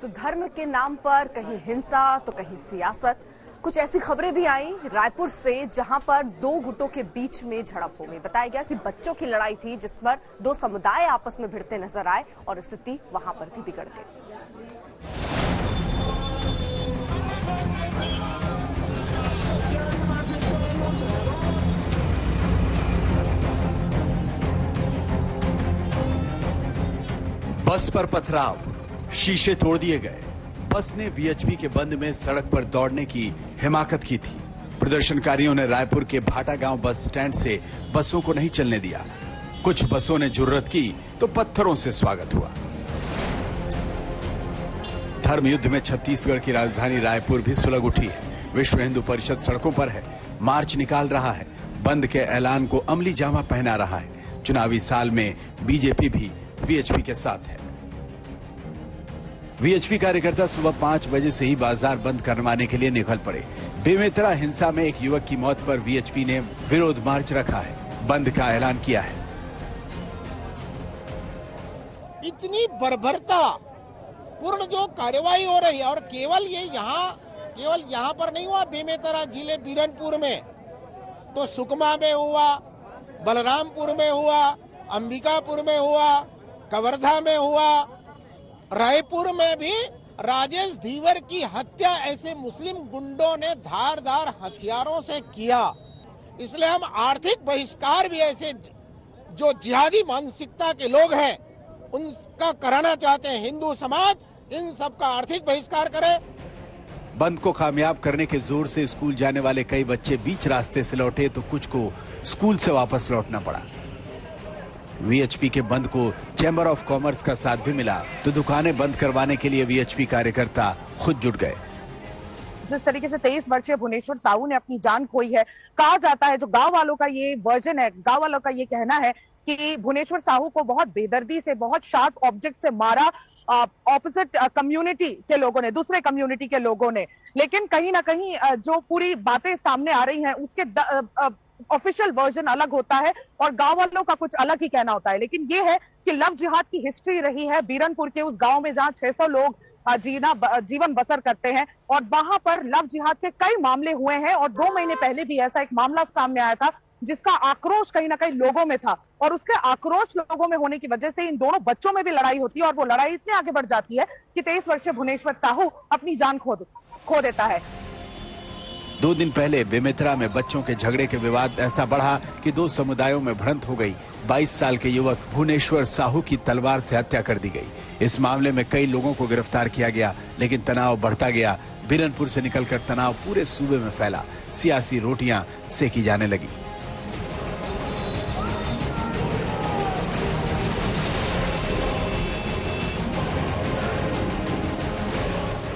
तो धर्म के नाम पर कहीं हिंसा तो कहीं सियासत। कुछ ऐसी खबरें भी आई रायपुर से जहां पर दो गुटों के बीच में झड़प हो गई। बताया गया कि बच्चों की लड़ाई थी जिस पर दो समुदाय आपस में भिड़ते नजर आए और स्थिति वहां पर भी बिगड़ गई। बस पर पथराव, शीशे तोड़ दिए गए। बस ने वीएचपी के बंद में सड़क पर दौड़ने की हिमाकत की थी। प्रदर्शनकारियों ने रायपुर के भाटा गांव बस स्टैंड से बसों को नहीं चलने दिया। कुछ बसों ने जुर्रत की तो पत्थरों से स्वागत हुआ। धर्म युद्ध में छत्तीसगढ़ की राजधानी रायपुर भी सुलग उठी है। विश्व हिंदू परिषद सड़कों पर है, मार्च निकाल रहा है, बंद के ऐलान को अमली जामा पहना रहा है। चुनावी साल में बीजेपी भी वीएचपी के साथ है। वीएचपी कार्यकर्ता सुबह 5 बजे से ही बाजार बंद करवाने के लिए निकल पड़े। बेमेतरा हिंसा में एक युवक की मौत पर वीएचपी ने विरोध मार्च रखा है, बंद का ऐलान किया है। इतनी बर्बरता पूर्ण जो कार्यवाही हो रही है और केवल यहाँ पर नहीं हुआ, बेमेतरा जिले बीरनपुर में तो सुकमा में हुआ, बलरामपुर में हुआ, अंबिकापुर में हुआ, कवर्धा में हुआ, रायपुर में भी राजेश धीवर की हत्या ऐसे मुस्लिम गुंडों ने धारदार हथियारों से किया। इसलिए हम आर्थिक बहिष्कार भी ऐसे जो जिहादी मानसिकता के लोग हैं उनका कराना चाहते हैं। हिंदू समाज इन सब का आर्थिक बहिष्कार करे। बंद को कामयाब करने के जोर से स्कूल जाने वाले कई बच्चे बीच रास्ते से लौटे तो कुछ को स्कूल से वापस लौटना पड़ा। वीएचपी के बंद को चैम्बर ऑफ कॉमर्स का साथ भी मिला तो दुकानें बंद करवाने के लिए वीएचपी कार्यकर्ता खुद जुट गए। जिस तरीके से 23 वर्षीय भुवनेश्वर साहू ने अपनी जान खोई है, कहा जाता है, जो गांव वालों का ये वर्जन है, गांव वालों का ये कहना है कि भुवनेश्वर साहू को बहुत बेदर्दी से, बहुत शार्प ऑब्जेक्ट से मारा ऑपोजिट कम्युनिटी के लोगों ने, दूसरे कम्युनिटी के लोगों ने। लेकिन कहीं ना कहीं जो पूरी बातें सामने आ रही हैं उसके ऑफिशियल वर्जन अलग होता है और गांव वालों का कुछ अलग ही कहना होता है। लेकिन ये है कि लव जिहाद की हिस्ट्री रही है बीरनपुर के उस गांव में जहां 600 लोग जीवन बसर करते हैं और वहां पर लव जिहाद के कई मामले हुए हैं। और 2 महीने पहले भी ऐसा एक मामला सामने आया था जिसका आक्रोश कहीं ना कहीं लोगों में था और उसके आक्रोश लोगों में होने की वजह से इन दोनों बच्चों में भी लड़ाई होती है और वो लड़ाई इतने आगे बढ़ जाती है कि 23 वर्षीय भुवनेश्वर साहू अपनी जान खो देता है। 2 दिन पहले बेमेतरा में बच्चों के झगड़े के विवाद ऐसा बढ़ा कि 2 समुदायों में भिड़ंत हो गई। 22 साल के युवक भुवनेश्वर साहू की तलवार से हत्या कर दी गई। इस मामले में कई लोगों को गिरफ्तार किया गया, लेकिन तनाव बढ़ता गया। बीरनपुर से निकलकर तनाव पूरे सूबे में फैला, सियासी रोटियां सेकी जाने लगी।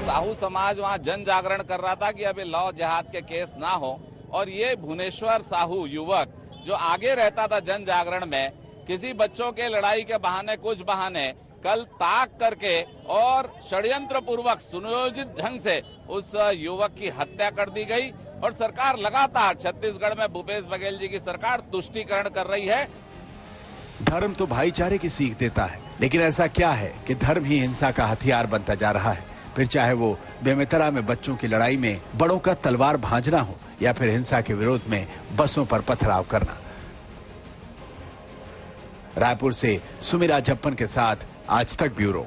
साहू समाज वहां जन जागरण कर रहा था कि अभी लव जिहाद के केस ना हो और ये भुवनेश्वर साहू युवक जो आगे रहता था जन जागरण में, किसी बच्चों के लड़ाई के बहाने, कुछ बहाने कल ताक करके और षड्यंत्र पूर्वक सुनियोजित ढंग से उस युवक की हत्या कर दी गई। और सरकार लगातार छत्तीसगढ़ में भूपेश बघेल जी की सरकार तुष्टीकरण कर रही है। धर्म तो भाईचारे की सीख देता है, लेकिन ऐसा क्या है कि धर्म ही हिंसा का हथियार बनता जा रहा है। फिर चाहे वो बेमेतरा में बच्चों की लड़ाई में बड़ों का तलवार भांजना हो या फिर हिंसा के विरोध में बसों पर पथराव करना। रायपुर से सुमिरा झप्पन के साथ आज तक ब्यूरो।